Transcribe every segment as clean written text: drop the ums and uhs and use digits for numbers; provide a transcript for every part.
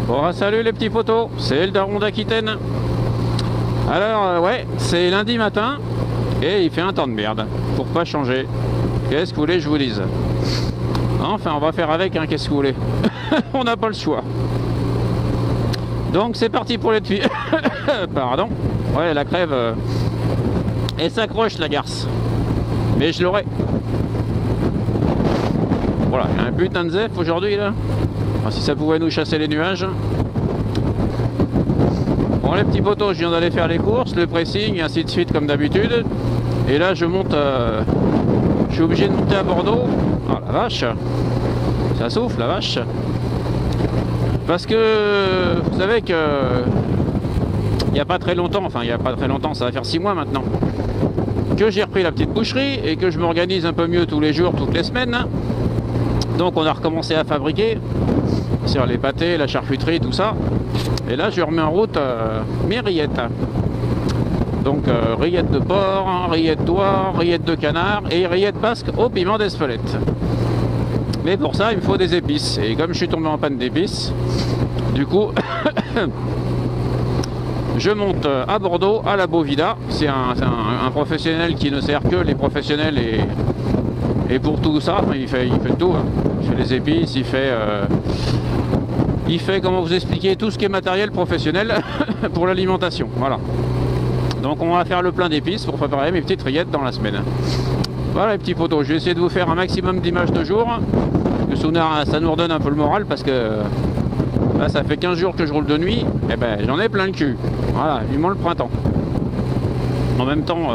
Bon, salut les petits potos, c'est le daron d'Aquitaine. Alors, ouais, c'est lundi matin et il fait un temps de merde pour pas changer. Qu'est-ce que vous voulez que je vous dise? Enfin, on va faire avec, hein, qu'est-ce que vous voulez? On n'a pas le choix. Donc, c'est parti pour les tuyaux. Pardon. Ouais, la crève, elle s'accroche, la garce. Mais je l'aurai. Voilà, il y a un putain de zef aujourd'hui, là. Enfin, si ça pouvait nous chasser les nuages. Bon, les petits potos, je viens d'aller faire les courses, le pressing, ainsi de suite, comme d'habitude. Et là, je monte... je suis obligé de monter à Bordeaux. Oh, la vache. Ça souffle, la vache. Parce que, vous savez que... il n'y a pas très longtemps, enfin, il n'y a pas très longtemps, ça va faire 6 mois maintenant, que j'ai repris la petite boucherie et que je m'organise un peu mieux tous les jours, toutes les semaines. Donc, on a recommencé à fabriquer sur les pâtés, la charcuterie, tout ça. Et là, je remets en route mes rillettes. Donc, rillettes de porc, rillettes d'oie, rillettes de canard et rillettes basques au piment d'Espelette. Mais pour ça, il me faut des épices. Et comme je suis tombé en panne d'épices, du coup, je monte à Bordeaux, à la Bovida. C'est un professionnel qui ne sert que les professionnels et pour tout ça, il fait tout. Hein. Il fait les épices, il fait, comment vous expliquer, tout ce qui est matériel professionnel pour l'alimentation. Voilà. Donc on va faire le plein d'épices pour préparer mes petites rillettes dans la semaine. Voilà les petits potos, je vais essayer de vous faire un maximum d'images de jour. Que ça nous redonne un peu le moral parce que là ça fait 15 jours que je roule de nuit. Et ben j'en ai plein le cul. Voilà, vivement le printemps. En même temps,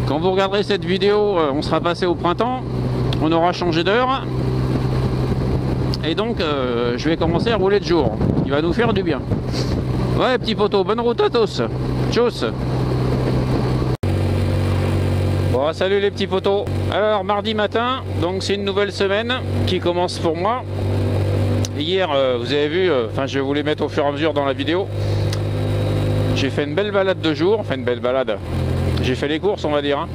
quand vous regarderez cette vidéo, on sera passé au printemps. On aura changé d'heure. Et donc je vais commencer à rouler de jour. Il va nous faire du bien. Ouais petits potos, bonne route à tous. Tchuss. Bon, salut les petits potos. Alors mardi matin, donc c'est une nouvelle semaine qui commence pour moi. Hier, vous avez vu, enfin je vais vous les mettre au fur et à mesure dans la vidéo. J'ai fait une belle balade de jour, enfin une belle balade. J'ai fait les courses, on va dire. Hein.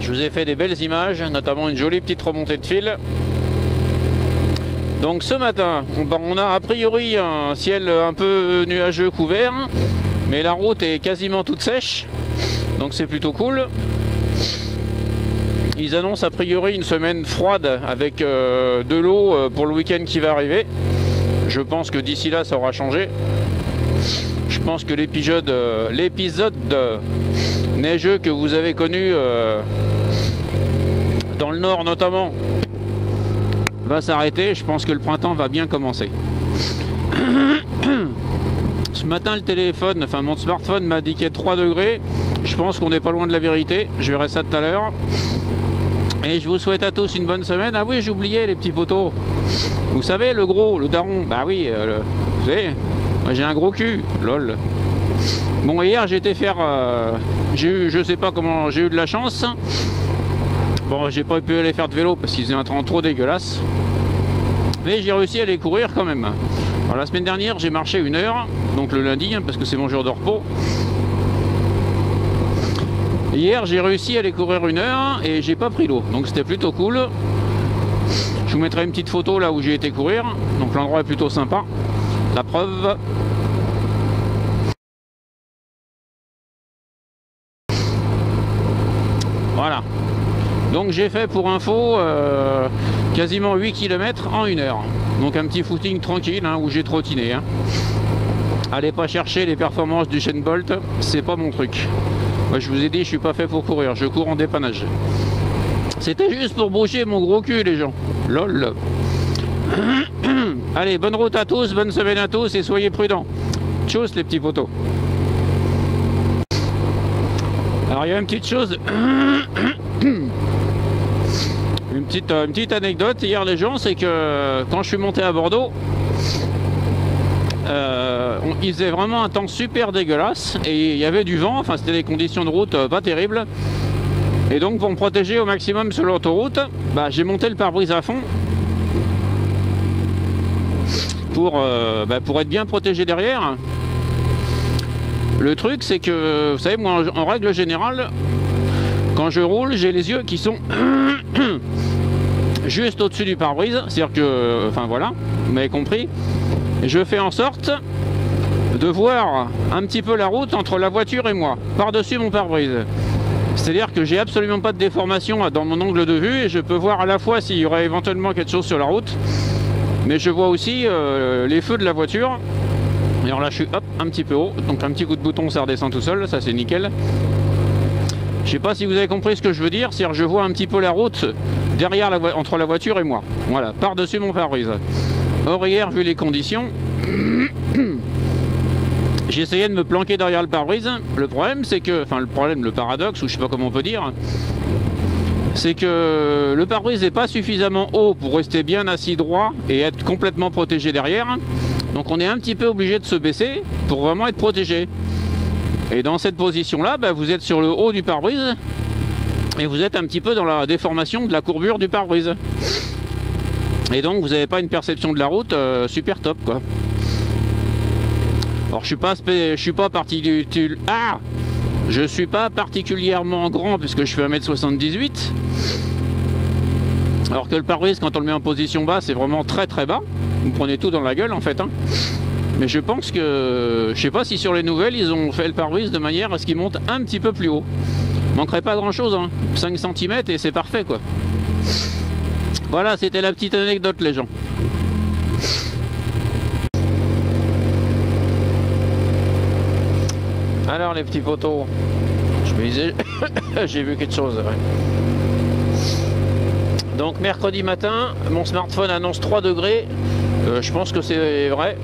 Je vous ai fait des belles images, notamment une jolie petite remontée de fil. Donc ce matin, on a a priori un ciel un peu nuageux couvert, mais la route est quasiment toute sèche, donc c'est plutôt cool. Ils annoncent a priori une semaine froide avec de l'eau pour le week-end qui va arriver. Je pense que d'ici là ça aura changé. Je pense que l'épisode neigeux que vous avez connu dans le nord notamment va s'arrêter. Je pense que le printemps va bien commencer. Ce matin le téléphone, enfin mon smartphone m'a indiqué 3 degrés. Je pense qu'on n'est pas loin de la vérité. Je verrai ça tout à l'heure. Et je vous souhaite à tous une bonne semaine. Ah oui, j'oubliais les petits potos. Vous savez, le gros, le daron. Bah oui, vous savez, moi j'ai un gros cul. Lol. Bon, hier j'ai été faire... j'ai eu, je sais pas comment, j'ai eu de la chance. Bon, j'ai pas pu aller faire de vélo parce qu'ils faisaient un temps trop dégueulasse. Mais j'ai réussi à aller courir quand même. Alors, la semaine dernière, j'ai marché 1 heure. Donc le lundi, hein, parce que c'est mon jour de repos. Hier j'ai réussi à aller courir 1 heure et j'ai pas pris l'eau, donc c'était plutôt cool. Je vous mettrai une petite photo là où j'ai été courir, donc l'endroit est plutôt sympa. La preuve. Voilà. Donc j'ai fait pour info quasiment 8 km en 1 heure. Donc un petit footing tranquille hein, où j'ai trottiné. Hein. Allez pas chercher les performances du Usain Bolt, c'est pas mon truc. Moi, je vous ai dit, je suis pas fait pour courir, je cours en dépannage. C'était juste pour bouger mon gros cul, les gens. Lol. Allez, bonne route à tous, bonne semaine à tous et soyez prudents. Tchuss, les petits potos. Alors, il y a une petite chose. une petite anecdote hier, les gens, c'est que quand je suis monté à Bordeaux, il faisait vraiment un temps super dégueulasse et il y avait du vent, enfin c'était des conditions de route pas terribles. Et donc pour me protéger au maximum sur l'autoroute, bah, j'ai monté le pare-brise à fond pour être bien protégé derrière. Le truc c'est que, vous savez, moi en règle générale, quand je roule, j'ai les yeux qui sont juste au-dessus du pare-brise, c'est-à-dire que, enfin voilà, vous m'avez compris. Et je fais en sorte de voir un petit peu la route entre la voiture et moi, par-dessus mon pare-brise. C'est-à-dire que j'ai absolument pas de déformation dans mon angle de vue et je peux voir à la fois s'il y aurait éventuellement quelque chose sur la route, mais je vois aussi les feux de la voiture. Et alors là je suis hop, un petit peu haut, donc un petit coup de bouton ça redescend tout seul, ça c'est nickel. Je sais pas si vous avez compris ce que je veux dire, c'est-à-dire je vois un petit peu la route derrière entre la voiture et moi. Voilà, par-dessus mon pare-brise. Or hier, vu les conditions, j'essayais de me planquer derrière le pare-brise. Le problème c'est que, enfin le paradoxe, ou je sais pas comment on peut dire, c'est que le pare-brise n'est pas suffisamment haut pour rester bien assis droit et être complètement protégé derrière. Donc on est un petit peu obligé de se baisser pour vraiment être protégé. Et dans cette position-là, bah, vous êtes sur le haut du pare-brise et vous êtes un petit peu dans la déformation de la courbure du pare-brise. Et donc vous n'avez pas une perception de la route super top, quoi. Alors je suis pas particulièrement grand puisque je fais 1m78. Alors que le pare-brise, quand on le met en position basse, c'est vraiment très très bas. Vous prenez tout dans la gueule en fait, hein. Mais je pense que, je sais pas si sur les nouvelles ils ont fait le pare-brise de manière à ce qu'il monte un petit peu plus haut. Manquerait pas grand chose, hein. 5 cm et c'est parfait, quoi. Voilà, c'était la petite anecdote, les gens. Alors les petits poteaux, je me disais, j'ai vu quelque chose. Ouais. Donc mercredi matin, mon smartphone annonce 3 degrés. Je pense que c'est vrai.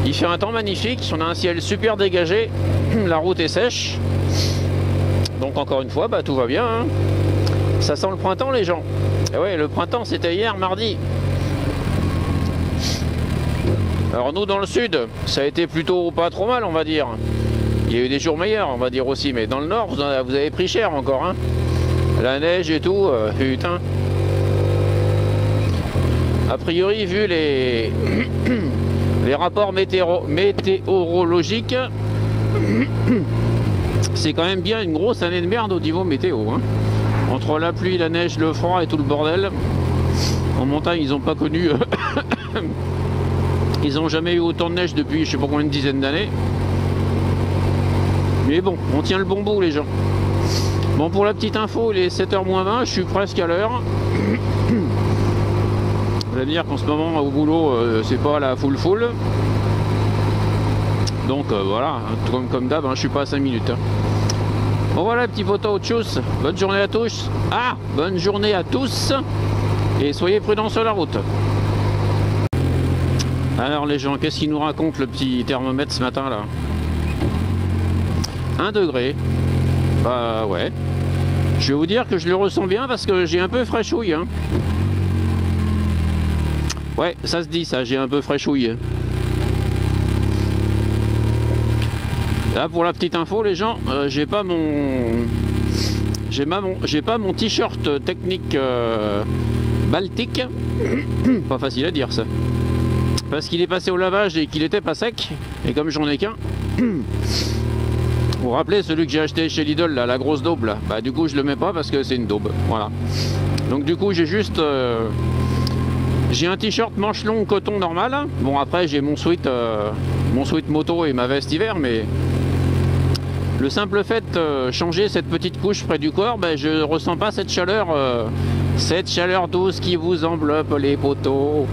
Il fait un temps magnifique, on a un ciel super dégagé, la route est sèche. Donc encore une fois, bah, tout va bien, hein. Ça sent le printemps, les gens. Et ouais, le printemps c'était hier mardi. Alors nous dans le sud, ça a été plutôt pas trop mal, on va dire. Il y a eu des jours meilleurs, on va dire aussi, mais dans le nord, vous avez pris cher encore, hein. La neige et tout, putain. A priori, vu les rapports météorologiques, c'est quand même bien une grosse année de merde au niveau météo, hein. Entre la pluie, la neige, le froid et tout le bordel. En montagne, ils n'ont pas connu... ils n'ont jamais eu autant de neige depuis je sais pas combien de dizaines d'années. Mais bon, on tient le bon bout, les gens. Bon, pour la petite info, il est 7h-20, je suis presque à l'heure. Vous allez me dire qu'en ce moment, au boulot, c'est pas la full. Donc voilà, comme d'hab, hein, je suis pas à 5 minutes. Hein. Bon voilà, petit poteau, tchuss. Bonne journée à tous. Ah, bonne journée à tous. Et soyez prudents sur la route. Alors les gens, qu'est-ce qu'il nous raconte le petit thermomètre ce matin là? 1 degré. Bah ouais. Je vais vous dire que je le ressens bien parce que j'ai un peu fraîchouille, hein. Ouais, ça se dit ça, j'ai un peu fraîchouille. Là pour la petite info les gens, j'ai pas mon t-shirt technique baltique. Pas facile à dire ça. Parce qu'il est passé au lavage et qu'il était pas sec. Et comme j'en ai qu'un. Vous vous rappelez celui que j'ai acheté chez Lidl là, la grosse daube là. Bah du coup je le mets pas parce que c'est une daube. Voilà. Donc du coup j'ai juste j'ai un t-shirt manche longue coton normal. Bon après j'ai mon sweat moto et ma veste hiver, mais le simple fait de changer cette petite couche près du corps, ben, je ressens pas cette chaleur douce qui vous enveloppe les poteaux.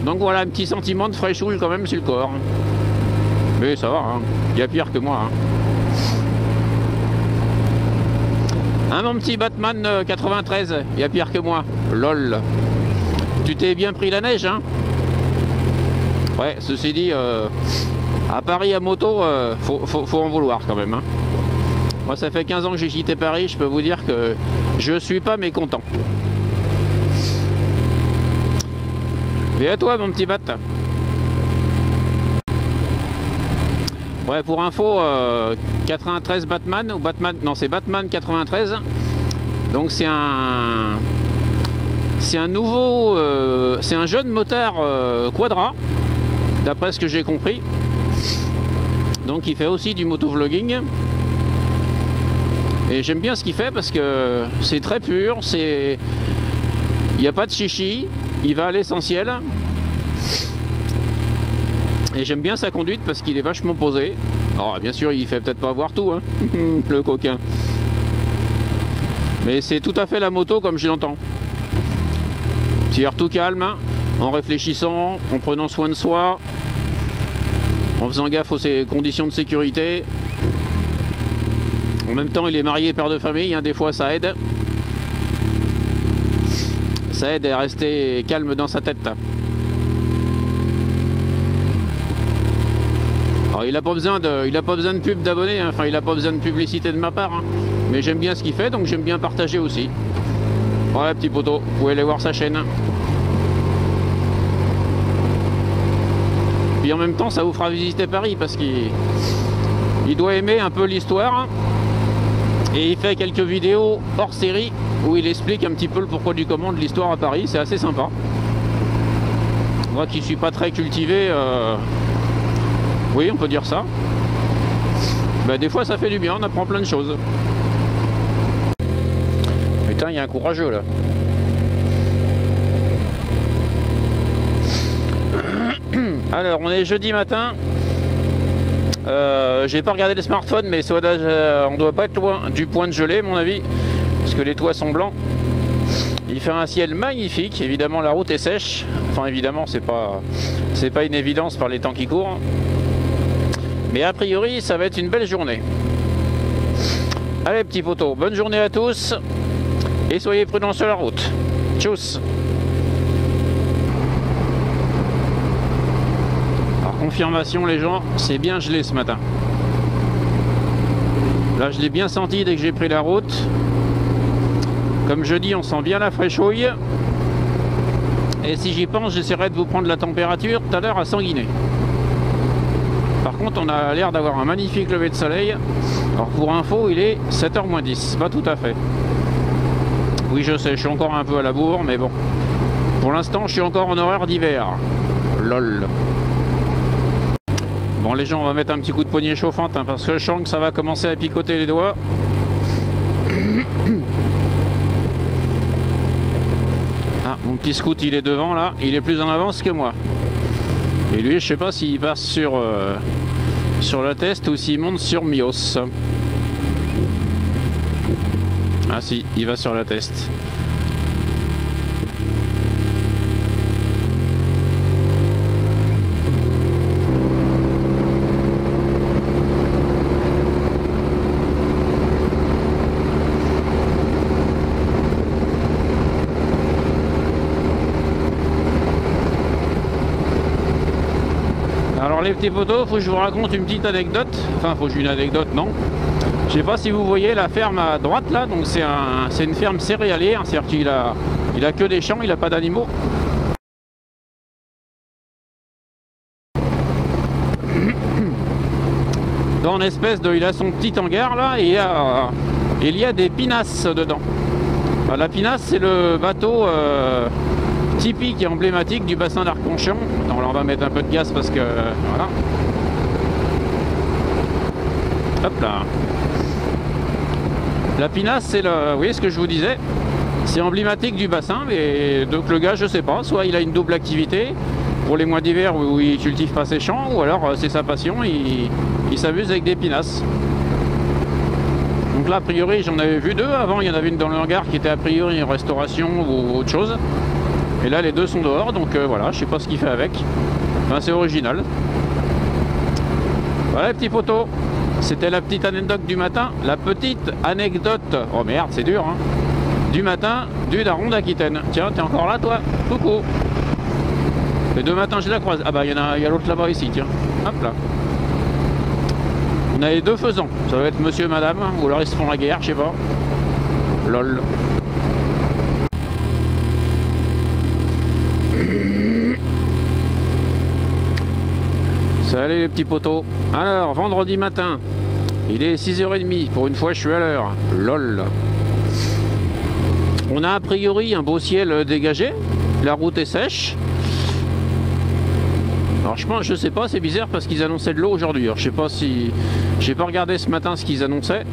Donc voilà, un petit sentiment de fraîchouille quand même sur le corps. Mais ça va, hein. Il y a pire que moi. Hein, mon petit Batman 93, il y a pire que moi. Lol. Tu t'es bien pris la neige, hein? Ouais, ceci dit, à Paris à moto, faut en vouloir quand même, hein. Moi, ça fait 15 ans que j'ai quitté Paris, je peux vous dire que je suis pas mécontent. Et à toi, mon petit bat. Ouais, pour info, 93 Batman, ou Batman, non, c'est Batman 93. Donc c'est un nouveau, c'est un jeune motard Quadra, d'après ce que j'ai compris. Donc il fait aussi du motovlogging. Et j'aime bien ce qu'il fait parce que c'est très pur, il n'y a pas de chichi. il va à l'essentiel. Et j'aime bien sa conduite parce qu'il est vachement posé. Alors bien sûr il fait peut-être pas voir tout, hein, le coquin. Mais c'est tout à fait la moto comme je l'entends. C'est-à-dire tout calme, en réfléchissant, en prenant soin de soi, en faisant gaffe aux conditions de sécurité. En même temps il est marié, père de famille, hein, des fois ça aide. Ça aide à rester calme dans sa tête. Alors, il n'a pas besoin de pub d'abonnés, hein. Enfin il n'a pas besoin de publicité de ma part, hein. Mais j'aime bien ce qu'il fait, donc j'aime bien partager aussi. Voilà petit poteau, vous pouvez aller voir sa chaîne. Puis en même temps ça vous fera visiter Paris parce qu'il doit aimer un peu l'histoire. Et il fait quelques vidéos hors série où il explique un petit peu le pourquoi du comment de l'histoire à Paris, c'est assez sympa. Moi qui suis pas très cultivé, oui on peut dire ça. Ben, des fois ça fait du bien, on apprend plein de choses. Putain il y a un courageux là. Alors on est jeudi matin. J'ai pas regardé le smartphone mais on doit pas être loin du point de gelée à mon avis. Parce que les toits sont blancs. Il fait un ciel magnifique. Évidemment la route est sèche. Enfin évidemment c'est pas une évidence par les temps qui courent. Mais a priori ça va être une belle journée. Allez petits potos, bonne journée à tous. Et soyez prudents sur la route. Tchuss. Alors confirmation les gens, c'est bien gelé ce matin. Là je l'ai bien senti dès que j'ai pris la route. Comme je dis, on sent bien la fraîchouille. Et si j'y pense, j'essaierai de vous prendre la température tout à l'heure à Sanguinet. Par contre, on a l'air d'avoir un magnifique lever de soleil. Alors pour info, il est 7h moins 10, pas tout à fait. Oui, je sais, je suis encore un peu à la bourre, mais bon. Pour l'instant, je suis encore en horaire d'hiver. Lol. Bon, les gens, on va mettre un petit coup de poignée chauffante, hein, parce que je sens que ça va commencer à picoter les doigts. Ah, mon petit scout, il est devant, là. Il est plus en avance que moi. Et lui, je sais pas s'il passe sur la test ou s'il monte sur Mios. Ah si, il va sur la test. Alors les petits potos, faut que je vous raconte une petite anecdote. Enfin, faut que j'ai une anecdote, non. Je sais pas si vous voyez la ferme à droite là, donc c'est une ferme céréalière, c'est-à-dire qu'il a que des champs, il n'a pas d'animaux. Dans une espèce de, il a son petit hangar là et il y a des pinasses dedans. Enfin, la pinasse c'est le bateau typique et emblématique du bassin d'Arconchon. Attends, là on va mettre un peu de gaz parce que voilà. Hop là. La pinasse, c'est le, vous voyez ce que je vous disais, c'est emblématique du bassin. Et donc le gars, je sais pas, soit il a une double activité pour les mois d'hiver où il cultive pas ses champs, ou alors c'est sa passion, il s'amuse avec des pinasses. Donc là, a priori, j'en avais vu deux. Avant, il y en avait une dans le hangar qui était a priori une restauration ou autre chose. Et là, les deux sont dehors, donc voilà, je sais pas ce qu'il fait avec. Enfin, c'est original. Voilà, les petits potos. C'était la petite anecdote du matin. La petite anecdote, oh merde, c'est dur, hein, du matin du daron d'Aquitaine. Tiens, t'es encore là, toi? Coucou. Les deux matins, je la croise. Ah bah, il y a l'autre là-bas ici, tiens. Hop là. On a les deux faisans. Ça va être monsieur et madame, ou alors ils se font la guerre, je sais pas. Lol. Salut les petits potos. Alors, vendredi matin, il est 6h30. Pour une fois, je suis à l'heure. Lol. On a a priori un beau ciel dégagé. La route est sèche. Alors, je sais pas, c'est bizarre parce qu'ils annonçaient de l'eau aujourd'hui. Alors, je sais pas si... J'ai pas regardé ce matin ce qu'ils annonçaient.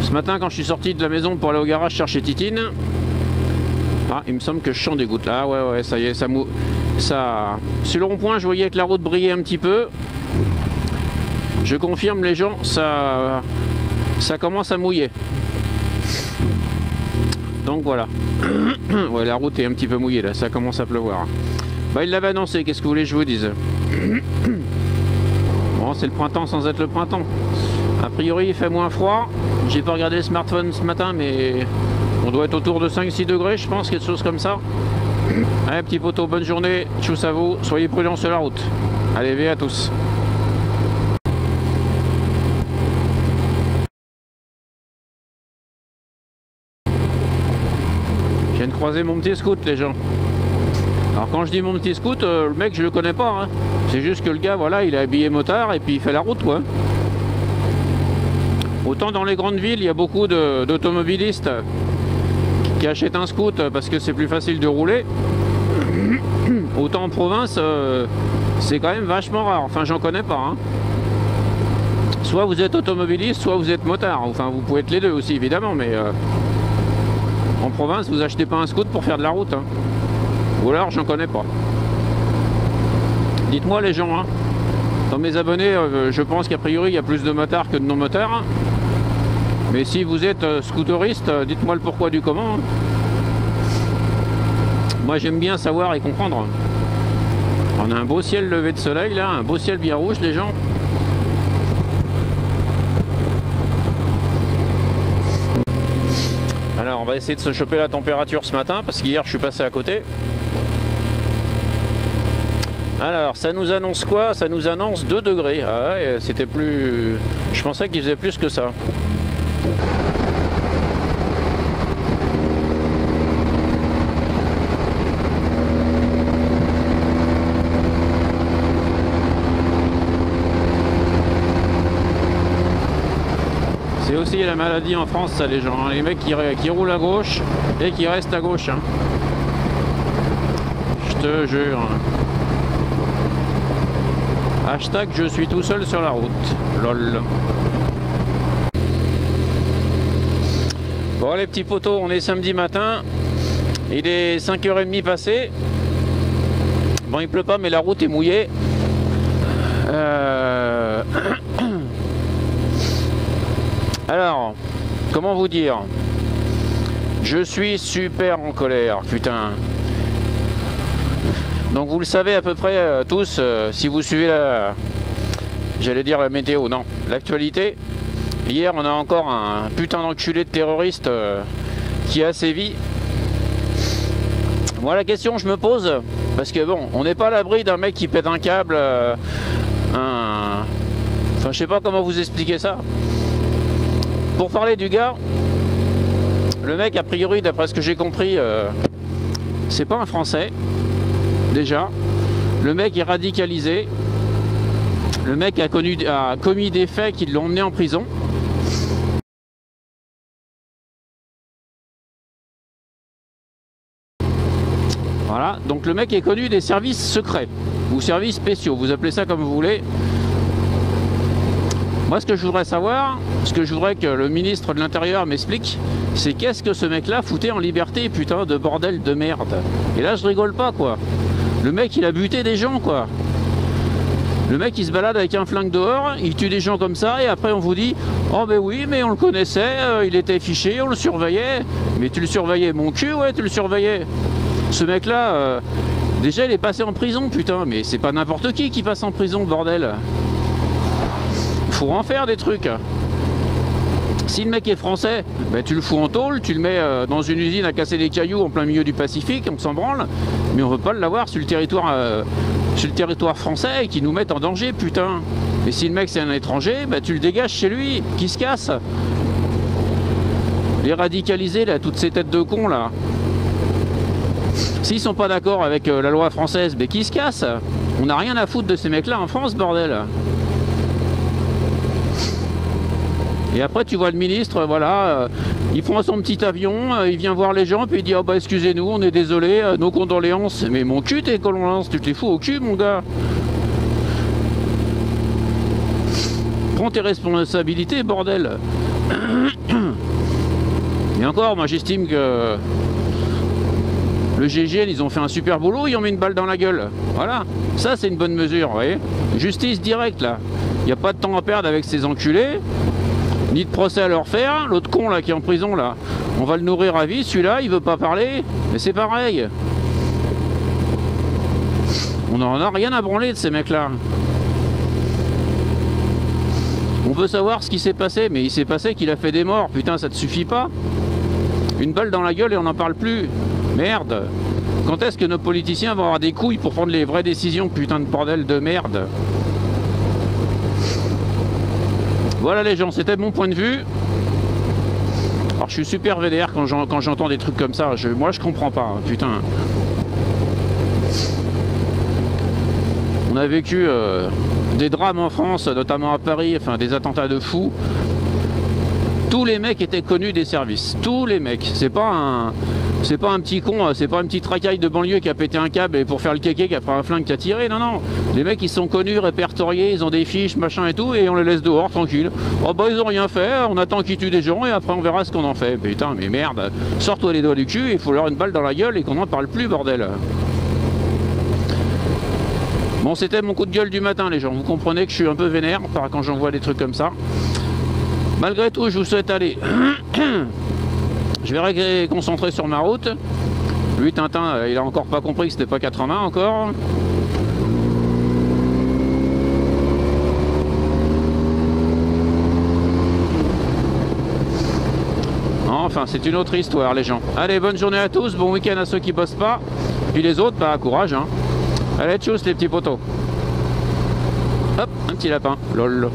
Ce matin, quand je suis sorti de la maison pour aller au garage chercher Titine, Ah, il me semble que je sens des gouttes là. Ah, ouais, ça y est, ça... Sur le rond-point, je voyais que la route brillait un petit peu. Je confirme les gens, ça commence à mouiller. Donc voilà. Ouais, la route est un petit peu mouillée là, ça commence à pleuvoir. Bah, il l'avait annoncé, qu'est-ce que vous voulez que je vous dise? Bon, c'est le printemps sans être le printemps. A priori, il fait moins froid. J'ai pas regardé le smartphone ce matin, mais on doit être autour de 5-6 degrés, je pense, quelque chose comme ça. Allez, petit poteau, bonne journée. Tchuss à vous, soyez prudents sur la route. Allez, V à tous. Je viens de croiser mon petit scout, les gens. Alors quand je dis mon petit scout, le mec je le connais pas, hein. C'est juste que le gars, voilà, il est habillé motard et puis il fait la route, quoi. Autant dans les grandes villes, il y a beaucoup d'automobilistes qui achètent un scout parce que c'est plus facile de rouler. Autant en province, c'est quand même vachement rare. Enfin, j'en connais pas, hein. Soit vous êtes automobiliste, soit vous êtes motard. Enfin, vous pouvez être les deux aussi, évidemment, mais en province, vous achetez pas un scout pour faire de la route, hein. Ou alors, j'en connais pas. Dites-moi les gens, hein. Dans mes abonnés, je pense qu'a priori, il y a plus de motards que de non-motards. Mais si vous êtes scooteriste, dites-moi le pourquoi du comment. Moi, j'aime bien savoir et comprendre. On a un beau ciel levé de soleil, là, un beau ciel bien rouge, les gens. Alors, on va essayer de se choper la température ce matin, parce qu'hier, je suis passé à côté. Alors, ça nous annonce quoi? Ça nous annonce 2 degrés. Ah ouais, c'était plus... Je pensais qu'il faisait plus que ça. C'est aussi la maladie en France, ça, les gens. Hein. Les mecs qui roulent à gauche et qui restent à gauche. Hein. Je te jure. Hashtag je suis tout seul sur la route. Lol. Bon les petits potos, on est samedi matin. Il est 5h30 passé. Bon il pleut pas mais la route est mouillée. Alors, comment vous dire? Je suis super en colère, putain. Donc vous le savez à peu près tous, si vous suivez la... J'allais dire la météo, non, l'actualité. Hier on a encore un putain d'enculé de terroriste qui a sévi. Moi la question que je me pose, parce que bon, on n'est pas à l'abri d'un mec qui pète un câble, enfin je sais pas comment vous expliquer ça. Pour parler du gars, le mec a priori d'après ce que j'ai compris, c'est pas un Français. Déjà, le mec est radicalisé, le mec a commis des faits qui l'ont emmené en prison. Voilà, donc le mec est connu des services secrets, ou services spéciaux, vous appelez ça comme vous voulez. Moi ce que je voudrais savoir, ce que je voudrais que le ministre de l'Intérieur m'explique, c'est qu'est-ce que ce mec-là foutait en liberté, putain de bordel de merde. Et là je rigole pas quoi. Le mec il a buté des gens quoi. Le mec il se balade avec un flingue dehors, il tue des gens comme ça et après on vous dit oh ben oui mais on le connaissait, il était fiché, on le surveillait. Mais tu le surveillais mon cul, ouais tu le surveillais. Ce mec là, déjà il est passé en prison putain, mais c'est pas n'importe qui passe en prison bordel. Faut en faire des trucs. Si le mec est français, ben tu le fous en tôle, tu le mets dans une usine à casser des cailloux en plein milieu du Pacifique, on s'en branle, mais on veut pas l'avoir sur le territoire français et qui nous mette en danger, putain. Et si le mec c'est un étranger, ben tu le dégages chez lui, qui se casse. Les radicalisés là, toutes ces têtes de cons là. S'ils sont pas d'accord avec la loi française, ben qui se casse. On n'a rien à foutre de ces mecs là en France, bordel. Et après tu vois le ministre, voilà, il prend son petit avion, il vient voir les gens, puis il dit oh bah excusez-nous, on est désolé, nos condoléances. Mais mon cul tes condoléances, tu te les fous au cul mon gars. Prends tes responsabilités bordel. Et encore, moi j'estime que Le GIGN, ils ont fait un super boulot, ils ont mis une balle dans la gueule. Voilà, ça c'est une bonne mesure, vous voyez. Justice directe là. Il n'y a pas de temps à perdre avec ces enculés, ni de procès à leur faire. L'autre con là qui est en prison là, on va le nourrir à vie, celui-là il veut pas parler, mais c'est pareil. On n'en a rien à branler de ces mecs là. On veut savoir ce qui s'est passé, mais il s'est passé qu'il a fait des morts, putain ça te suffit pas? Une balle dans la gueule et on n'en parle plus. Merde. Quand est-ce que nos politiciens vont avoir des couilles pour prendre les vraies décisions, putain de bordel de merde? Voilà les gens, c'était mon point de vue. Alors je suis super vénère quand j'entends des trucs comme ça. Moi je comprends pas, hein, putain. On a vécu des drames en France, notamment à Paris, enfin des attentats de fous. Tous les mecs étaient connus des services. Tous les mecs. C'est pas un petit con, c'est pas un petit tracaille de banlieue qui a pété un câble et pour faire le kéké qui a pris un flingue qui a tiré. Non, non. Les mecs ils sont connus, répertoriés, ils ont des fiches, machin et tout, et on les laisse dehors tranquille. Oh bah ils ont rien fait, on attend qu'ils tuent des gens et après on verra ce qu'on en fait. Putain, mais merde. Sors-toi les doigts du cul, il faut leur une balle dans la gueule et qu'on n'en parle plus, bordel. Bon, c'était mon coup de gueule du matin, les gens. Vous comprenez que je suis un peu vénère quand j'en vois des trucs comme ça. Malgré tout, je vous souhaite aller. Je vais rester concentré sur ma route. Lui, Tintin, il a encore pas compris que c'était pas 80 encore. Enfin, c'est une autre histoire, les gens. Allez, bonne journée à tous, bon week-end à ceux qui bossent pas. Puis les autres, bah, courage, hein. Allez, tchuss les petits potos. Hop, un petit lapin, lol.